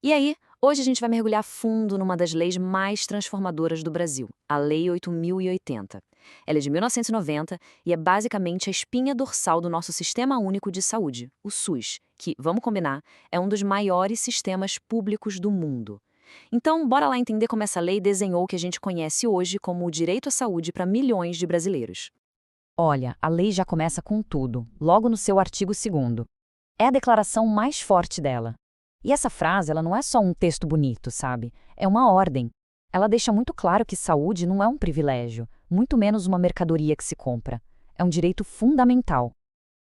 E aí, hoje a gente vai mergulhar fundo numa das leis mais transformadoras do Brasil, a Lei 8080. Ela é de 1990 e é basicamente a espinha dorsal do nosso Sistema Único de Saúde, o SUS, que, vamos combinar, é um dos maiores sistemas públicos do mundo. Então, bora lá entender como essa lei desenhou o que a gente conhece hoje como o direito à saúde para milhões de brasileiros. Olha, a lei já começa com tudo, logo no seu artigo 2º. É a declaração mais forte dela. E essa frase, ela não é só um texto bonito, sabe? É uma ordem. Ela deixa muito claro que saúde não é um privilégio, muito menos uma mercadoria que se compra. É um direito fundamental.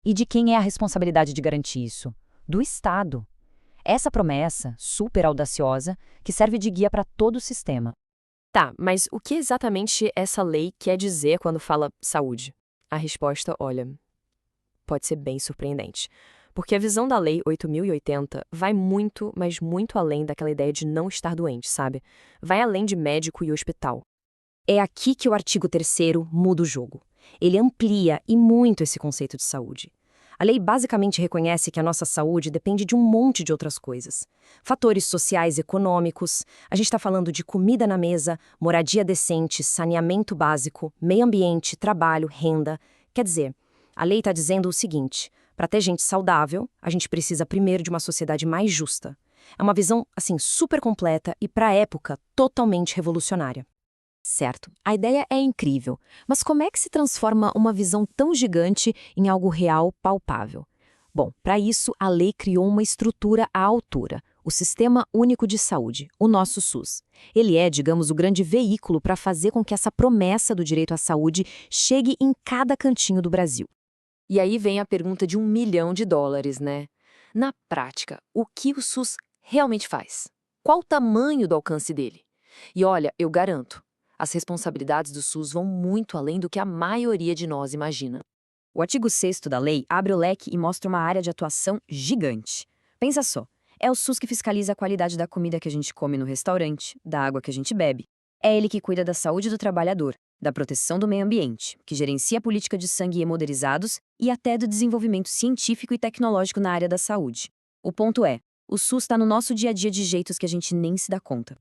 E de quem é a responsabilidade de garantir isso? Do Estado. Essa promessa, super audaciosa, que serve de guia para todo o sistema. Tá, mas o que exatamente essa lei quer dizer quando fala saúde? A resposta, olha, pode ser bem surpreendente. Porque a visão da Lei 8080 vai muito, mas muito além daquela ideia de não estar doente, sabe? Vai além de médico e hospital. É aqui que o artigo 3º muda o jogo. Ele amplia e muito esse conceito de saúde. A lei basicamente reconhece que a nossa saúde depende de um monte de outras coisas. Fatores sociais e econômicos, a gente está falando de comida na mesa, moradia decente, saneamento básico, meio ambiente, trabalho, renda. Quer dizer, a lei está dizendo o seguinte: para ter gente saudável, a gente precisa primeiro de uma sociedade mais justa. É uma visão, assim, super completa e, para a época, totalmente revolucionária. Certo, a ideia é incrível, mas como é que se transforma uma visão tão gigante em algo real, palpável? Bom, para isso, a lei criou uma estrutura à altura, o Sistema Único de Saúde, o nosso SUS. Ele é, digamos, o grande veículo para fazer com que essa promessa do direito à saúde chegue em cada cantinho do Brasil. E aí vem a pergunta de US$ 1 milhão, né? Na prática, o que o SUS realmente faz? Qual o tamanho do alcance dele? E olha, eu garanto, as responsabilidades do SUS vão muito além do que a maioria de nós imagina. O artigo 6º da lei abre o leque e mostra uma área de atuação gigante. Pensa só, é o SUS que fiscaliza a qualidade da comida que a gente come no restaurante, da água que a gente bebe. É ele que cuida da saúde do trabalhador, da proteção do meio ambiente, que gerencia a política de sangue hemoderizados e até do desenvolvimento científico e tecnológico na área da saúde. O ponto é, o SUS está no nosso dia a dia de jeitos que a gente nem se dá conta.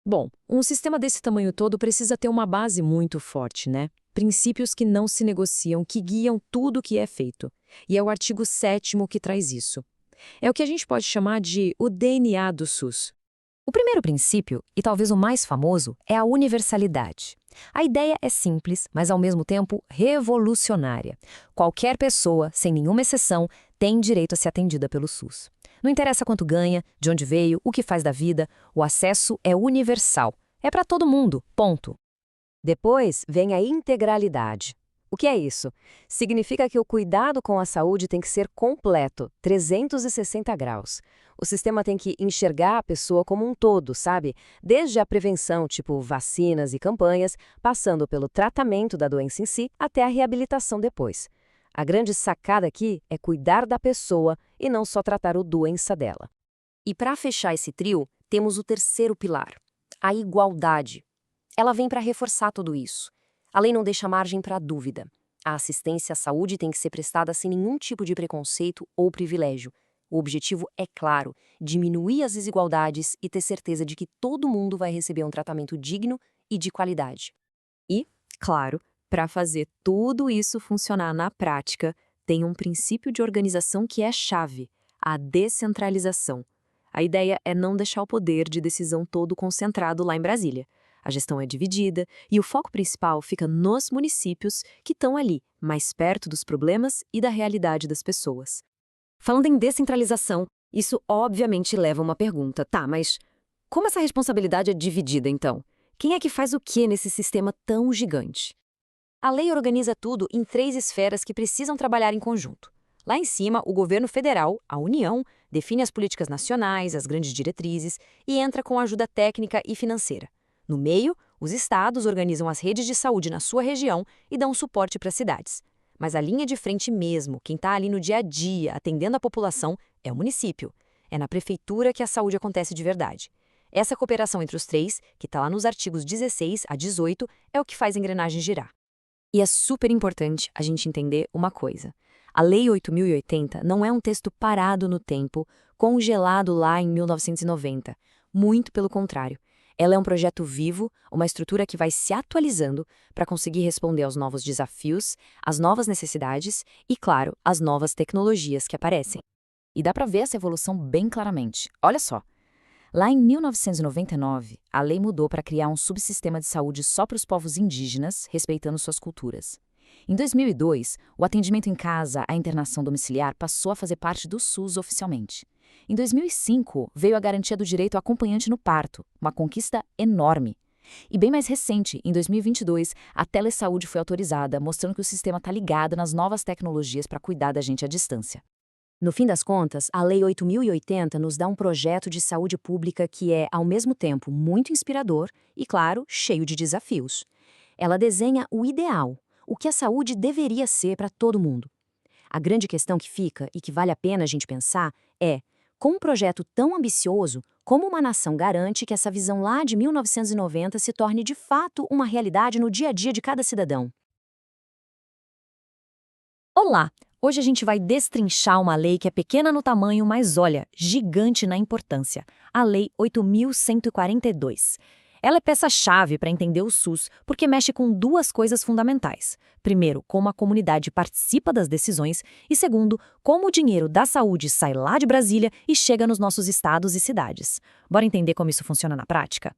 Bom, um sistema desse tamanho todo precisa ter uma base muito forte, né? Princípios que não se negociam, que guiam tudo o que é feito. E é o artigo 7º que traz isso. É o que a gente pode chamar de o DNA do SUS. O primeiro princípio, e talvez o mais famoso, é a universalidade. A ideia é simples, mas ao mesmo tempo revolucionária. Qualquer pessoa, sem nenhuma exceção, tem direito a ser atendida pelo SUS. Não interessa quanto ganha, de onde veio, o que faz da vida, o acesso é universal. É para todo mundo, ponto. Depois vem a integralidade. O que é isso? Significa que o cuidado com a saúde tem que ser completo, 360 graus. O sistema tem que enxergar a pessoa como um todo, sabe? Desde a prevenção, tipo vacinas e campanhas, passando pelo tratamento da doença em si, até a reabilitação depois. A grande sacada aqui é cuidar da pessoa e não só tratar a doença dela. E para fechar esse trio, temos o terceiro pilar, a igualdade. Ela vem para reforçar tudo isso. A lei não deixa margem para dúvida. A assistência à saúde tem que ser prestada sem nenhum tipo de preconceito ou privilégio. O objetivo é claro, diminuir as desigualdades e ter certeza de que todo mundo vai receber um tratamento digno e de qualidade. E, claro, para fazer tudo isso funcionar na prática, tem um princípio de organização que é chave, a descentralização. A ideia é não deixar o poder de decisão todo concentrado lá em Brasília. A gestão é dividida e o foco principal fica nos municípios que estão ali, mais perto dos problemas e da realidade das pessoas. Falando em descentralização, isso obviamente leva a uma pergunta, tá, mas como essa responsabilidade é dividida então? Quem é que faz o que nesse sistema tão gigante? A lei organiza tudo em 3 esferas que precisam trabalhar em conjunto. Lá em cima, o governo federal, a União, define as políticas nacionais, as grandes diretrizes e entra com ajuda técnica e financeira. No meio, os estados organizam as redes de saúde na sua região e dão suporte para as cidades. Mas a linha de frente mesmo, quem está ali no dia a dia, atendendo a população, é o município. É na prefeitura que a saúde acontece de verdade. Essa cooperação entre os três, que está lá nos artigos 16 a 18, é o que faz a engrenagem girar. E é super importante a gente entender uma coisa. A Lei 8080 não é um texto parado no tempo, congelado lá em 1990. Muito pelo contrário. Ela é um projeto vivo, uma estrutura que vai se atualizando para conseguir responder aos novos desafios, às novas necessidades e, claro, às novas tecnologias que aparecem. E dá para ver essa evolução bem claramente. Olha só. Lá em 1999, a lei mudou para criar um subsistema de saúde só para os povos indígenas, respeitando suas culturas. Em 2002, o atendimento em casa, a internação domiciliar, passou a fazer parte do SUS oficialmente. Em 2005, veio a garantia do direito ao acompanhante no parto, uma conquista enorme. E bem mais recente, em 2022, a telesaúde foi autorizada, mostrando que o sistema está ligado nas novas tecnologias para cuidar da gente à distância. No fim das contas, a Lei 8.080 nos dá um projeto de saúde pública que é, ao mesmo tempo, muito inspirador e, claro, cheio de desafios. Ela desenha o ideal, o que a saúde deveria ser para todo mundo. A grande questão que fica, e que vale a pena a gente pensar, é: com um projeto tão ambicioso, como uma nação garante que essa visão lá de 1990 se torne de fato uma realidade no dia a dia de cada cidadão? Olá! Hoje a gente vai destrinchar uma lei que é pequena no tamanho, mas olha, gigante na importância. A Lei 8.142. Ela é peça-chave para entender o SUS, porque mexe com duas coisas fundamentais. Primeiro, como a comunidade participa das decisões, e segundo, como o dinheiro da saúde sai lá de Brasília e chega nos nossos estados e cidades. Bora entender como isso funciona na prática?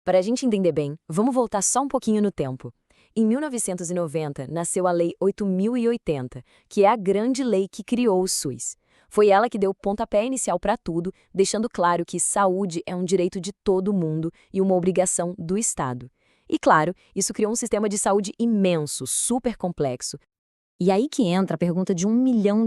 Para a gente entender bem, vamos voltar só um pouquinho no tempo. Em 1990, nasceu a Lei 8.080, que é a grande lei que criou o SUS. Foi ela que deu o pontapé inicial para tudo, deixando claro que saúde é um direito de todo mundo e uma obrigação do Estado. E claro, isso criou um sistema de saúde imenso, super complexo. E aí que entra a pergunta de $1 milhão,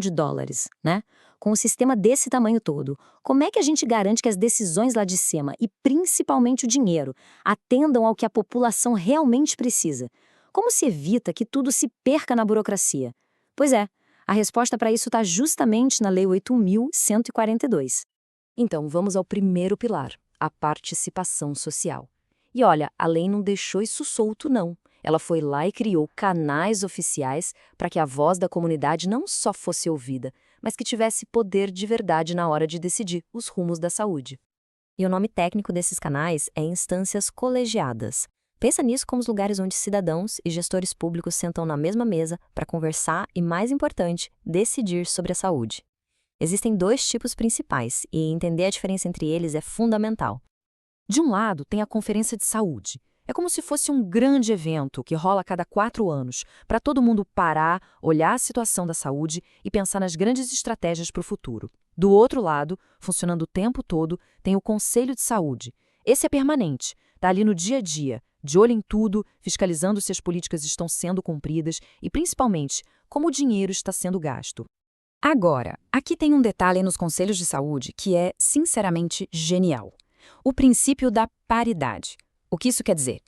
né? Com um sistema desse tamanho todo, como é que a gente garante que as decisões lá de cima, e principalmente o dinheiro, atendam ao que a população realmente precisa? Como se evita que tudo se perca na burocracia? Pois é, a resposta para isso está justamente na Lei 8.142. Então, vamos ao primeiro pilar, a participação social. E olha, a lei não deixou isso solto, não. Ela foi lá e criou canais oficiais para que a voz da comunidade não só fosse ouvida, mas que tivesse poder de verdade na hora de decidir os rumos da saúde. E o nome técnico desses canais é instâncias colegiadas. Pensa nisso como os lugares onde cidadãos e gestores públicos sentam na mesma mesa para conversar e, mais importante, decidir sobre a saúde. Existem dois tipos principais e entender a diferença entre eles é fundamental. De um lado, tem a Conferência de Saúde. É como se fosse um grande evento que rola a cada 4 anos, para todo mundo parar, olhar a situação da saúde e pensar nas grandes estratégias para o futuro. Do outro lado, funcionando o tempo todo, tem o Conselho de Saúde. Esse é permanente, está ali no dia a dia, de olho em tudo, fiscalizando se as políticas estão sendo cumpridas e, principalmente, como o dinheiro está sendo gasto. Agora, aqui tem um detalhe nos conselhos de saúde que é, sinceramente, genial. O princípio da paridade. O que isso quer dizer?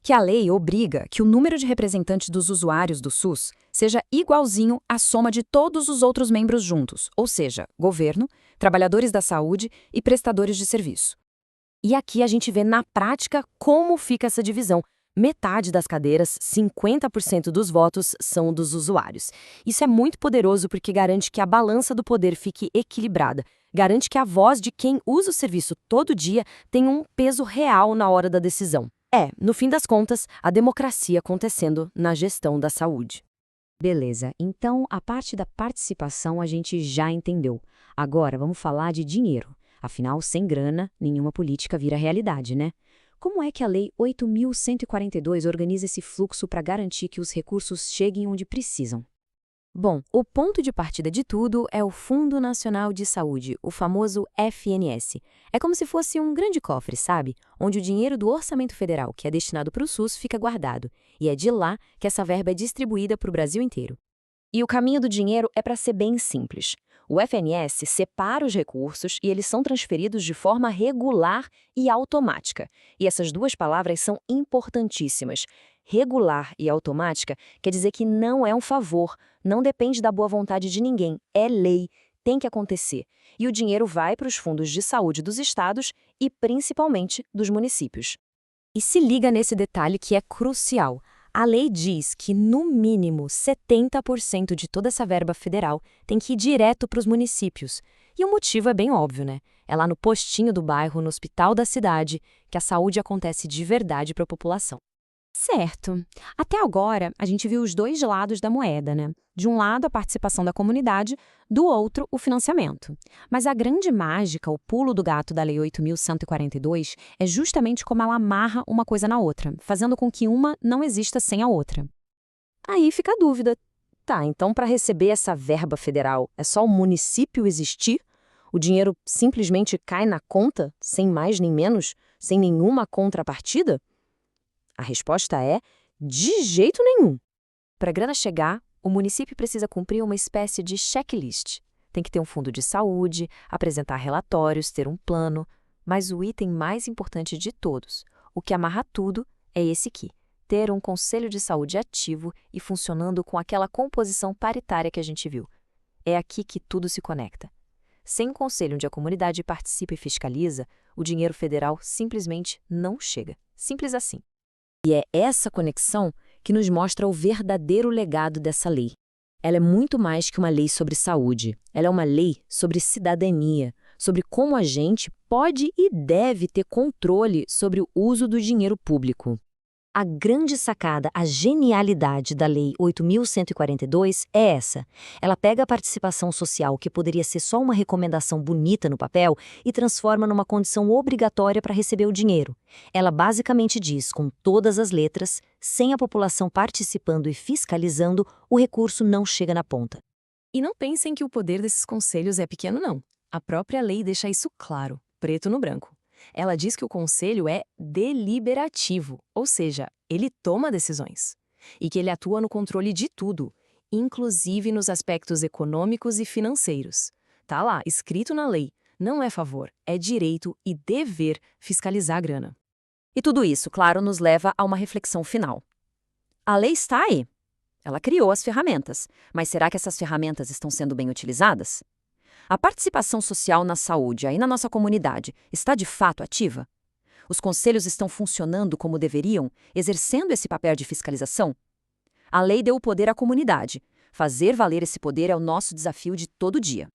Que a lei obriga que o número de representantes dos usuários do SUS seja igualzinho à soma de todos os outros membros juntos, ou seja, governo, trabalhadores da saúde e prestadores de serviço. E aqui a gente vê na prática como fica essa divisão. Metade das cadeiras, 50% dos votos, são dos usuários. Isso é muito poderoso porque garante que a balança do poder fique equilibrada. Garante que a voz de quem usa o serviço todo dia tem um peso real na hora da decisão. É, no fim das contas, a democracia acontecendo na gestão da saúde. Beleza, então a parte da participação a gente já entendeu. Agora vamos falar de dinheiro. Afinal, sem grana, nenhuma política vira realidade, né? Como é que a Lei 8.142 organiza esse fluxo para garantir que os recursos cheguem onde precisam? Bom, o ponto de partida de tudo é o Fundo Nacional de Saúde, o famoso FNS. É como se fosse um grande cofre, sabe? Onde o dinheiro do orçamento federal, que é destinado para o SUS, fica guardado. E é de lá que essa verba é distribuída para o Brasil inteiro. E o caminho do dinheiro é para ser bem simples. O FNS separa os recursos e eles são transferidos de forma regular e automática. E essas duas palavras são importantíssimas. Regular e automática quer dizer que não é um favor, não depende da boa vontade de ninguém, é lei, tem que acontecer. E o dinheiro vai para os fundos de saúde dos estados e principalmente dos municípios. E se liga nesse detalhe que é crucial. A lei diz que, no mínimo, 70% de toda essa verba federal tem que ir direto para os municípios. E o motivo é bem óbvio, né? É lá no postinho do bairro, no hospital da cidade, que a saúde acontece de verdade para a população. Certo. Até agora, a gente viu os dois lados da moeda, né? De um lado, a participação da comunidade, do outro, o financiamento. Mas a grande mágica, o pulo do gato da Lei 8.142, é justamente como ela amarra uma coisa na outra, fazendo com que uma não exista sem a outra. Aí fica a dúvida. Tá, então para receber essa verba federal, é só o município existir? O dinheiro simplesmente cai na conta, sem mais nem menos, sem nenhuma contrapartida? A resposta é: de jeito nenhum. Para a grana chegar, o município precisa cumprir uma espécie de checklist. Tem que ter um fundo de saúde, apresentar relatórios, ter um plano. Mas o item mais importante de todos, o que amarra tudo, é esse aqui: ter um conselho de saúde ativo e funcionando com aquela composição paritária que a gente viu. É aqui que tudo se conecta. Sem um conselho onde a comunidade participa e fiscaliza, o dinheiro federal simplesmente não chega. Simples assim. E é essa conexão que nos mostra o verdadeiro legado dessa lei. Ela é muito mais que uma lei sobre saúde. Ela é uma lei sobre cidadania, sobre como a gente pode e deve ter controle sobre o uso do dinheiro público. A grande sacada, a genialidade da Lei 8.142 é essa. Ela pega a participação social, que poderia ser só uma recomendação bonita no papel, e transforma numa condição obrigatória para receber o dinheiro. Ela basicamente diz, com todas as letras, sem a população participando e fiscalizando, o recurso não chega na ponta. E não pensem que o poder desses conselhos é pequeno, não. A própria lei deixa isso claro, preto no branco. Ela diz que o conselho é deliberativo, ou seja, ele toma decisões. E que ele atua no controle de tudo, inclusive nos aspectos econômicos e financeiros. Tá lá, escrito na lei, não é favor, é direito e dever fiscalizar a grana. E tudo isso, claro, nos leva a uma reflexão final. A lei está aí. Ela criou as ferramentas, mas será que essas ferramentas estão sendo bem utilizadas? A participação social na saúde, aí na nossa comunidade, está de fato ativa? Os conselhos estão funcionando como deveriam, exercendo esse papel de fiscalização? A lei deu o poder à comunidade. Fazer valer esse poder é o nosso desafio de todo dia.